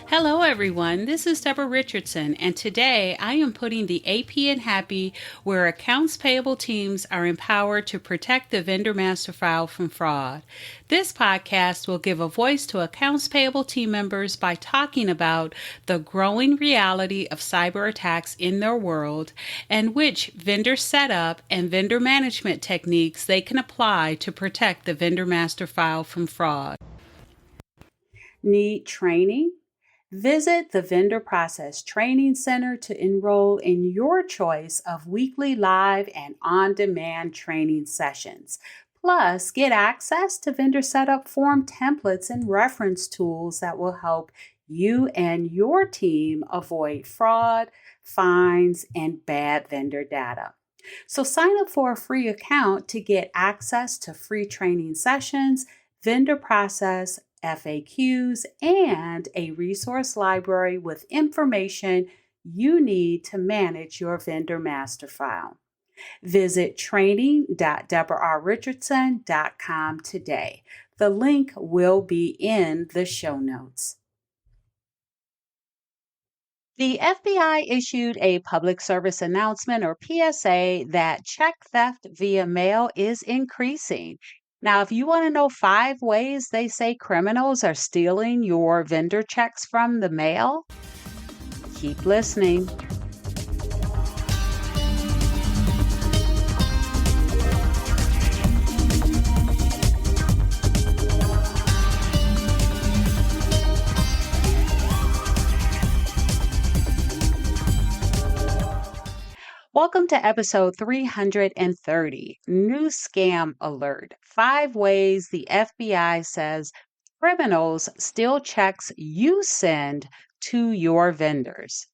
Hello, everyone. This is Debra Richardson, and today I am putting the AP in Happy, where accounts payable teams are empowered to protect the vendor master file from fraud. This podcast will give a voice to accounts payable team members by talking about the growing reality of cyber attacks in their world and which vendor setup and vendor management techniques they can apply to protect the vendor master file from fraud. Need training? Visit the Vendor Process Training Center to enroll in your choice of weekly live and on-demand training sessions. Plus, get access to vendor setup form templates and reference tools that will help you and your team avoid fraud, fines, and bad vendor data. So sign up for a free account to get access to free training sessions, vendor process FAQs, and a resource library with information you need to manage your vendor master file. Visit training.debrarrichardson.com today. The link will be in the show notes. The FBI issued a public service announcement, or PSA, that check theft via mail is increasing. Now, if you want to know 5 ways they say criminals are stealing your vendor checks from the mail, keep listening. Welcome to episode 330, New Scam Alert. 5 ways the FBI says criminals steal checks you send to your vendors.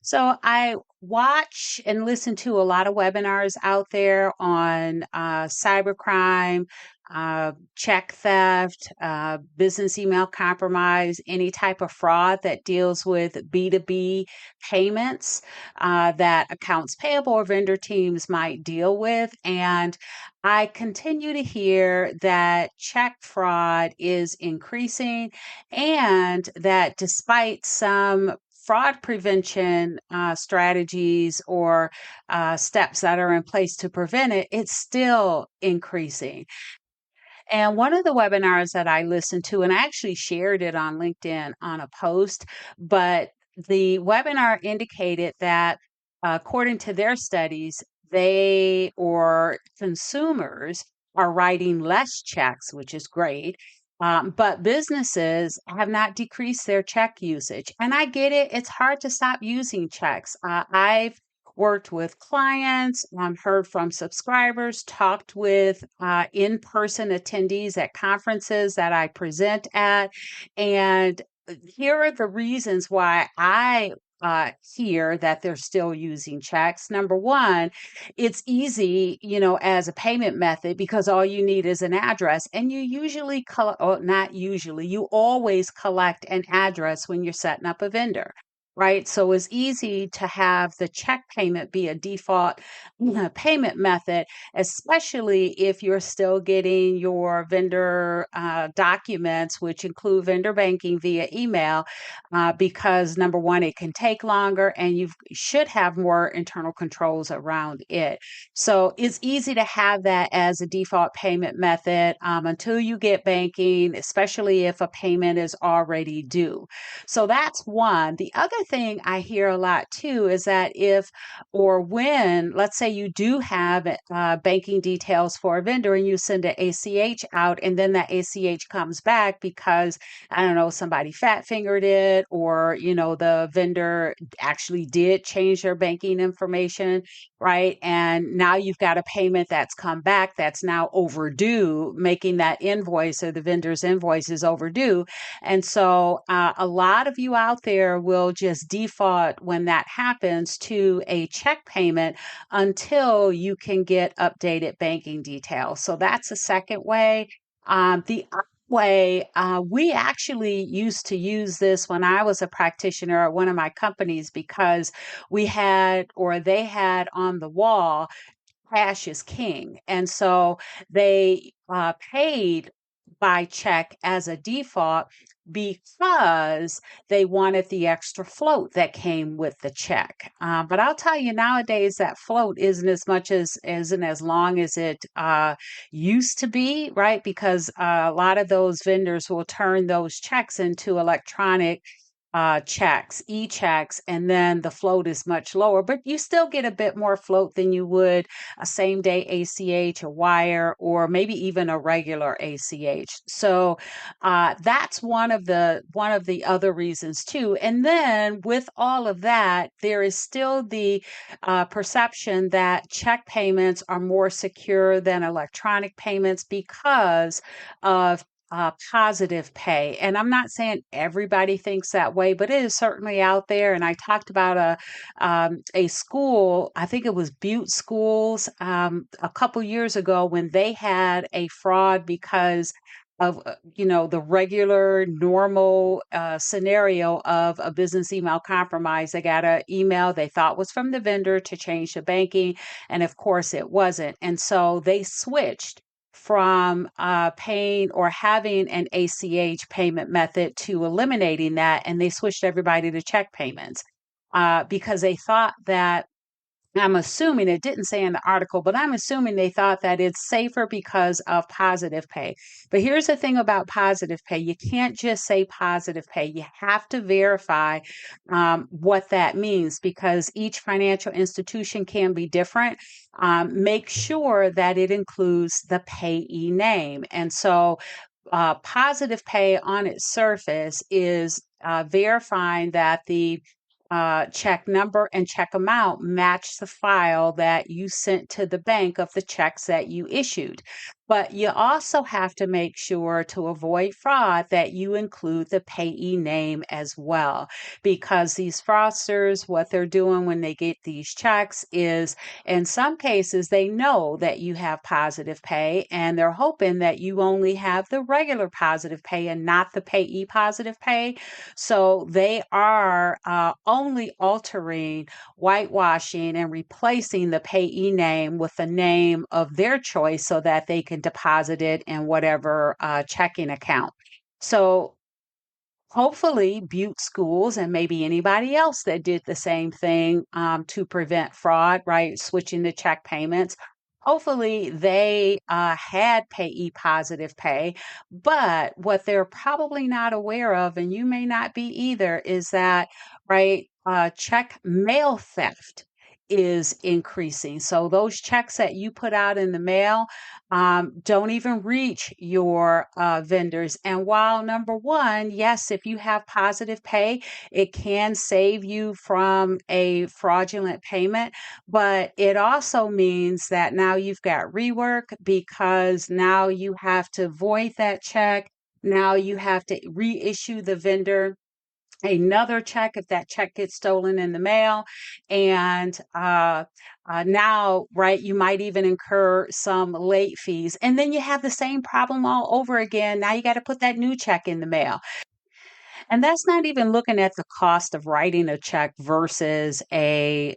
So I watch and listen to a lot of webinars out there on cybercrime, check theft, business email compromise, any type of fraud that deals with B2B payments that accounts payable or vendor teams might deal with. And I continue to hear that check fraud is increasing and that despite some fraud prevention strategies or steps that are in place to prevent it, it's still increasing. And one of the webinars that I listened to, and I actually shared it on LinkedIn on a post, but the webinar indicated that according to their studies, they or consumers are writing less checks, which is great. But businesses have not decreased their check usage. And I get it. It's hard to stop using checks. I've worked with clients, heard from subscribers, talked with in-person attendees at conferences that I present at. And here are the reasons why I hear that they're still using checks. Number one, it's easy, as a payment method because all you need is an address, and you usually, not usually, you always collect an address when you're setting up a vendor. Right. So it's easy to have the check payment be a default payment method, especially if you're still getting your vendor documents, which include vendor banking via email, because number one, it can take longer and you should have more internal controls around it. So it's easy to have that as a default payment method until you get banking, especially if a payment is already due. So that's one. The other thing I hear a lot too is that if or when, let's say you do have banking details for a vendor and you send an ACH out and then that ACH comes back because, I don't know, somebody fat fingered it or, the vendor actually did change their banking information, right? And now you've got a payment that's come back that's now overdue, making that invoice or the vendor's invoice is overdue. And so a lot of you out there will just default when that happens to a check payment until you can get updated banking details. So that's a second way. The way, we actually used to use this when I was a practitioner at one of my companies because we had, or they had on the wall, cash is king. And so they paid by check as a default because they wanted the extra float that came with the check. But I'll tell you, nowadays that float isn't as much as isn't as long as it used to be, right? Because a lot of those vendors will turn those checks into electronic checks, e-checks, and then the float is much lower, but you still get a bit more float than you would a same day ACH, a wire, or maybe even a regular ACH. So that's one of the other reasons too. And then with all of that, there is still the perception that check payments are more secure than electronic payments because of positive pay. And I'm not saying everybody thinks that way, but it is certainly out there. And I talked about a school, I think it was Butte Schools, a couple years ago when they had a fraud because of the regular normal scenario of a business email compromise. They got an email they thought was from the vendor to change the banking, and of course it wasn't. And so they switched from paying or having an ACH payment method to eliminating that, and they switched everybody to check payments because they thought that, I'm assuming, it didn't say in the article, but I'm assuming they thought that it's safer because of positive pay. But here's the thing about positive pay: you can't just say positive pay. You have to verify what that means because each financial institution can be different. Make sure that it includes the payee name. And so positive pay on its surface is verifying that the check number and check amount match the file that you sent to the bank of the checks that you issued. But you also have to make sure, to avoid fraud, that you include the payee name as well. Because these fraudsters, what they're doing when they get these checks is, in some cases, they know that you have positive pay and they're hoping that you only have the regular positive pay and not the payee positive pay. So they are only altering, whitewashing, and replacing the payee name with the name of their choice so that they can deposit it in whatever checking account. So hopefully Butte Schools and maybe anybody else that did the same thing to prevent fraud, right? Switching to check payments. Hopefully they had payee positive pay, but what they're probably not aware of, and you may not be either, is that, right, check mail theft is increasing. So those checks that you put out in the mail don't even reach your vendors. And while, number one, yes, if you have positive pay, it can save you from a fraudulent payment, but it also means that now you've got rework because now you have to void that check. Now you have to reissue the vendor another check if that check gets stolen in the mail. And now, right, you might even incur some late fees. And then you have the same problem all over again. Now you got to put that new check in the mail. And that's not even looking at the cost of writing a check versus a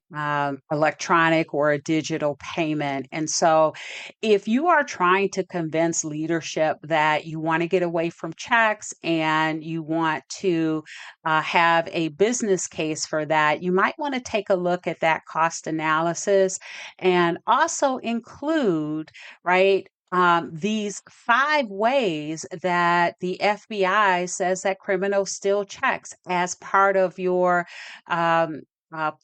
electronic or a digital payment. And so, if you are trying to convince leadership that you want to get away from checks and you want to have a business case for that, you might want to take a look at that cost analysis and also include, right, these 5 ways that the FBI says that criminals steal checks as part of your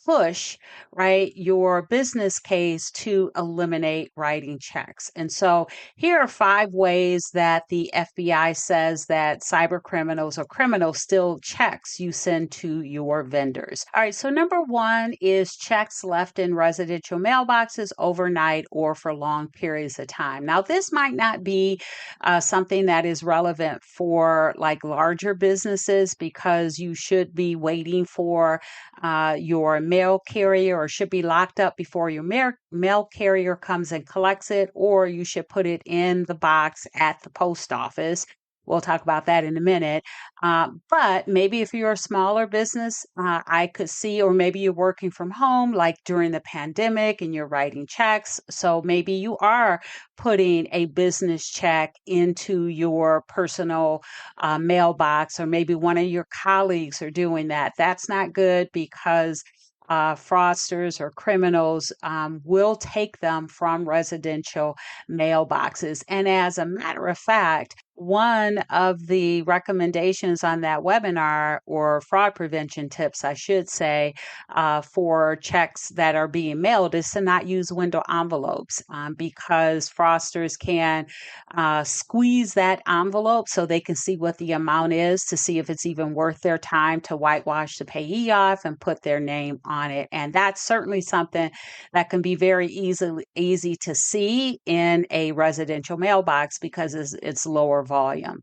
push, right? Your business case to eliminate writing checks. And so here are 5 ways that the FBI says that cyber criminals or criminals steal checks you send to your vendors. All right, so number one is checks left in residential mailboxes overnight or for long periods of time. Now, this might not be something that is relevant for like larger businesses because you should be waiting for your mail carrier, or should be locked up before your mail carrier comes and collects it, or you should put it in the box at the post office. We'll talk about that in a minute. But maybe if you're a smaller business, I could see, or maybe you're working from home, like during the pandemic, and you're writing checks. So maybe you are putting a business check into your personal mailbox, or maybe one of your colleagues are doing that. That's not good because fraudsters or criminals will take them from residential mailboxes. And as a matter of fact, one of the recommendations on that webinar, or fraud prevention tips, I should say, for checks that are being mailed, is to not use window envelopes, because fraudsters can squeeze that envelope so they can see what the amount is, to see if it's even worth their time to whitewash the payee off and put their name on it. And that's certainly something that can be very easy to see in a residential mailbox because it's lower volume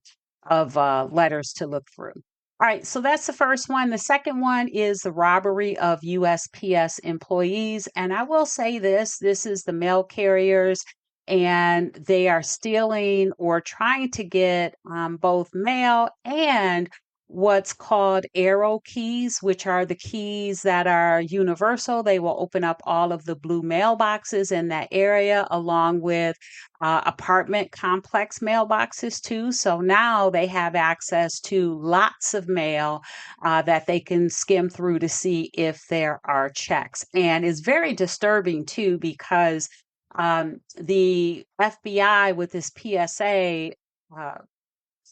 of letters to look through. All right, so that's the first one. The second one is the robbery of USPS employees. And I will say this is the mail carriers, and they are stealing or trying to get both mail and what's called arrow keys, which are the keys that are universal. They will open up all of the blue mailboxes in that area, along with apartment complex mailboxes too. So now they have access to lots of mail that they can skim through to see if there are checks. And it's very disturbing too, because the FBI with this PSA uh,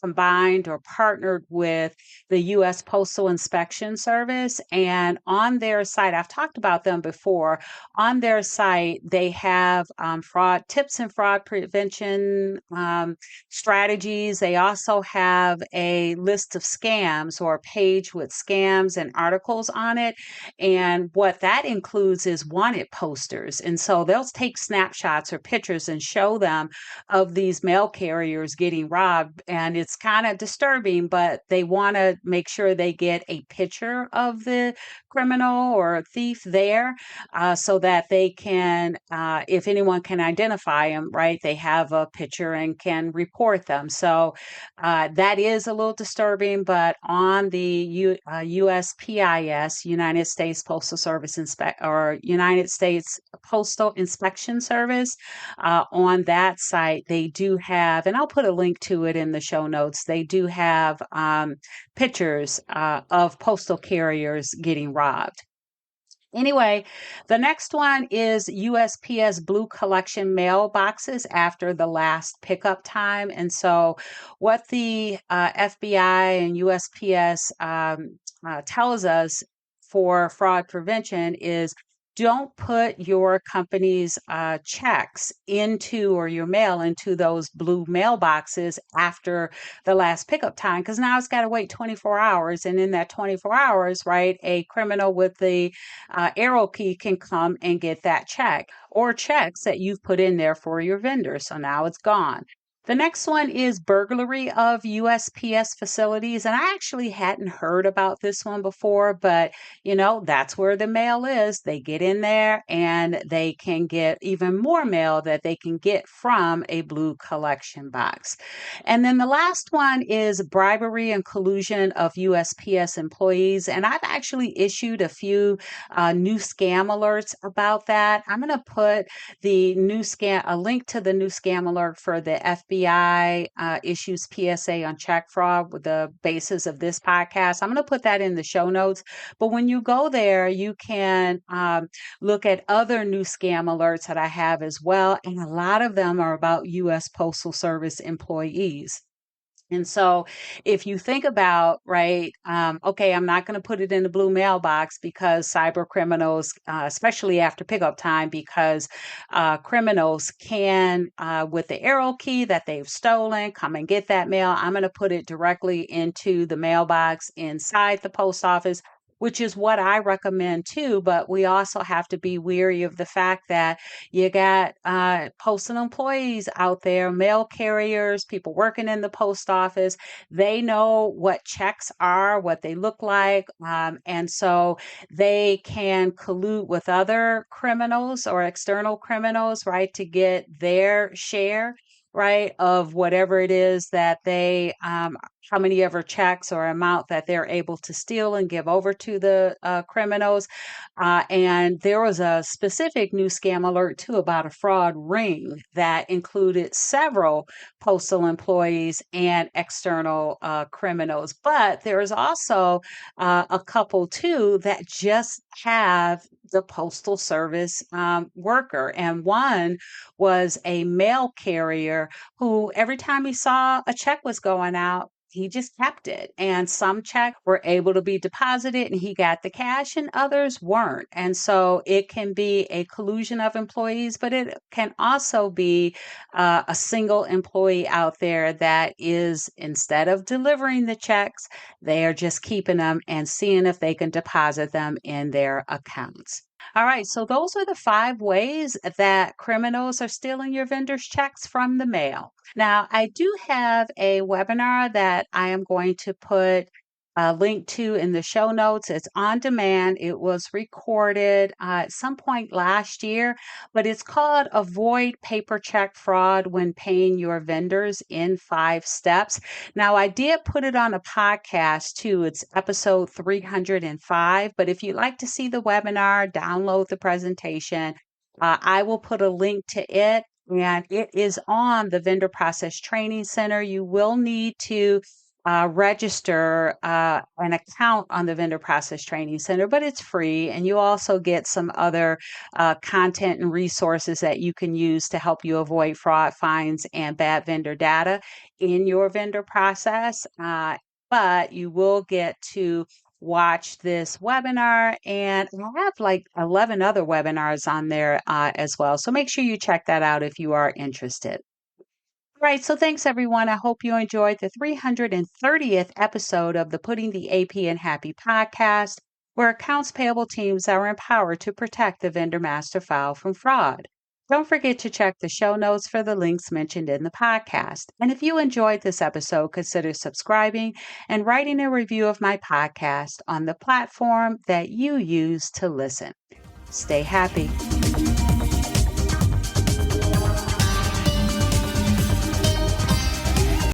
combined or partnered with the U.S. Postal Inspection Service. And on their site, I've talked about them before. On their site, they have fraud tips and fraud prevention strategies. They also have a list of scams, or a page with scams and articles on it. And what that includes is wanted posters. And so they'll take snapshots or pictures and show them of these mail carriers getting robbed. And it's kind of disturbing, but they want to make sure they get a picture of the criminal or thief there, so that they can, if anyone can identify them, right, they have a picture and can report them. So that is a little disturbing, but on the USPIS, United States Postal Service or United States Postal Inspection Service, on that site, they do have, and I'll put a link to it in the show notes, they do have pictures of postal carriers getting robbed. Anyway, the next one is USPS blue collection mailboxes after the last pickup time. And so, what the FBI and USPS tells us for fraud prevention is, don't put your company's checks into, or your mail into, those blue mailboxes after the last pickup time, because now it's got to wait 24 hours. And in that 24 hours, right, a criminal with the arrow key can come and get that check, or checks that you've put in there for your vendor. So now it's gone. The next one is burglary of USPS facilities. And I actually hadn't heard about this one before, but that's where the mail is. They get in there and they can get even more mail that they can get from a blue collection box. And then the last one is bribery and collusion of USPS employees. And I've actually issued a few new scam alerts about that. I'm going to put a link to the new scam alert for the FBI issues PSA on check fraud with the basis of this podcast. I'm going to put that in the show notes. But when you go there, you can look at other new scam alerts that I have as well. And a lot of them are about U.S. Postal Service employees. And so if you think about, right, okay, I'm not going to put it in the blue mailbox because cyber criminals, especially after pickup time, because criminals can, with the arrow key that they've stolen, come and get that mail. I'm going to put it directly into the mailbox inside the post office, which is what I recommend too. But we also have to be wary of the fact that you got postal employees out there, mail carriers, people working in the post office. They know what checks are, what they look like. And so they can collude with other criminals or external criminals, right, to get their share. right, of whatever it is that they, how many ever checks or amount that they're able to steal and give over to the criminals. And there was a specific new scam alert too about a fraud ring that included several postal employees and external criminals. But there is also a couple too that just have the postal service worker, and one was a mail carrier who every time he saw a check was going out, he just kept it. And some checks were able to be deposited and he got the cash, and others weren't. And so it can be a collusion of employees, but it can also be a single employee out there that is, instead of delivering the checks, they are just keeping them and seeing if they can deposit them in their accounts. All right, so those are the 5 ways that criminals are stealing your vendor's checks from the mail. Now, I do have a webinar that I am going to put a link to in the show notes. It's on demand. It was recorded at some point last year, but it's called Avoid Paper Check Fraud When Paying Your Vendors in 5 Steps. Now, I did put it on a podcast too. It's episode 305. But if you'd like to see the webinar, download the presentation. I will put a link to it, and it is on the Vendor Process Training Center. You will need to register an account on the Vendor Process Training Center, but it's free. And you also get some other content and resources that you can use to help you avoid fraud, fines, and bad vendor data in your vendor process. But you will get to watch this webinar, and I have like 11 other webinars on there as well. So make sure you check that out if you are interested. Right. So thanks, everyone. I hope you enjoyed the 330th episode of the Putting the AP in Happy podcast, where accounts payable teams are empowered to protect the vendor master file from fraud. Don't forget to check the show notes for the links mentioned in the podcast. And if you enjoyed this episode, consider subscribing and writing a review of my podcast on the platform that you use to listen. Stay happy.